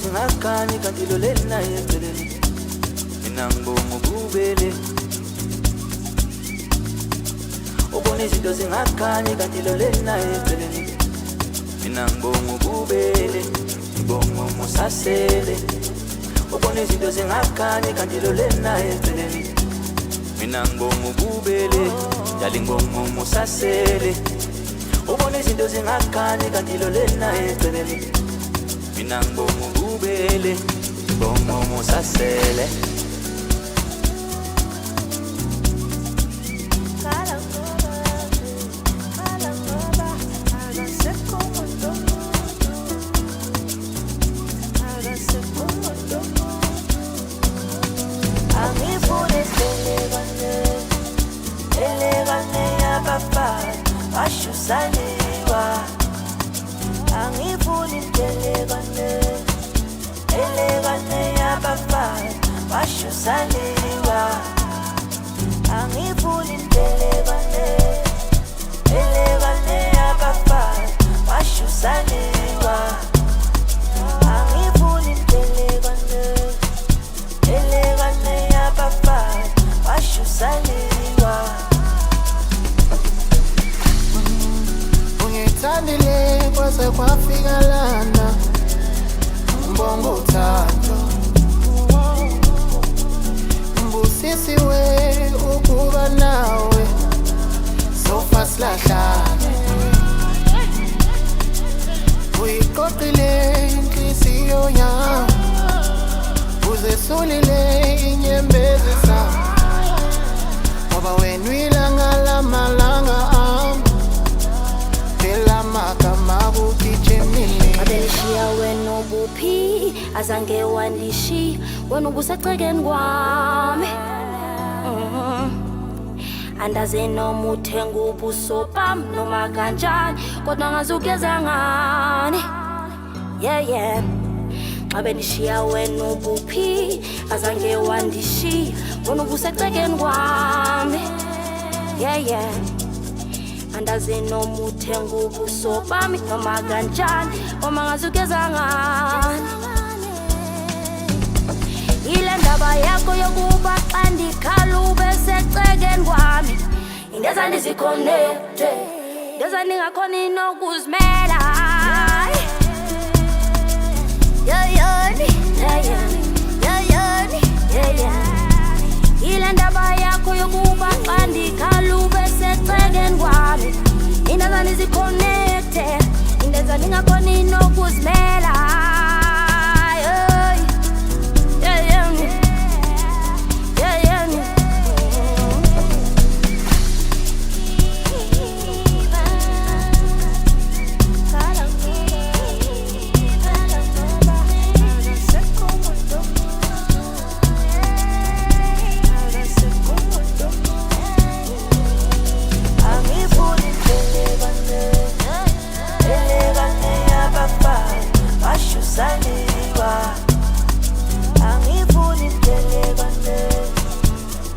zingakhanyi kanti lo lena eceleni mina ngibonga ububele ubona izinto zingakhanyi kanti lo lena eceleni mina ngibonga ububele ngibonga umusasele ubona izinto zingakhanyi kanti lo lena eceleni mina ngibonga ububele njalo ngibonga umusasele ubona izinto zingakhanyi kanti lo lena eceleni mina ngibonga ububele ngibonga umusasele Saliwa angifuni elegane yabafana basho saliwa angifuni elegane yabafana basho saliwa angifuni elegane yabafana basho saliwa Tandile kwase kwafika lana Mbongo uthando Mbusisi we ukuba nawe Sofa silahlane Uyiqoqile inhliziyo yami Uzesulile inyembezi zami Ngoba wena uyilanga lamalanga ami Abelishiya wena ubuphi azange wandishi wena ubusecekeni kwami Andaze noma uthenga ubuso bami noma kanjani kodwa ngazugeza ngani yeah Abelishiya wena ubuphi azange wandishi wena ubusecekeni kwami yeah Andaze noma uthenga ubuso bami noma kanjani uma ngazugeza ngani Ile ndaba yakho yokuba xa ndikhala ube secekeni kwami Indeza ndiziconnecte Indeza ndingakhoni nokuzimela Ile ndaba yakho yokuba xa ndikhala ube secekeni kwami Indeza ndiziconnecte Indeza ndingakhoni nokuzimela Saliwa angifuni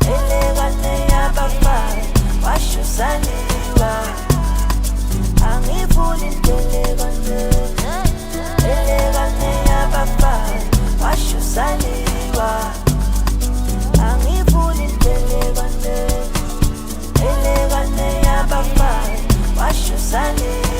elegane yabafana basho saliwa angifuni elegane yabafana basho saliwa angifuni elegane yabafana basho saliwa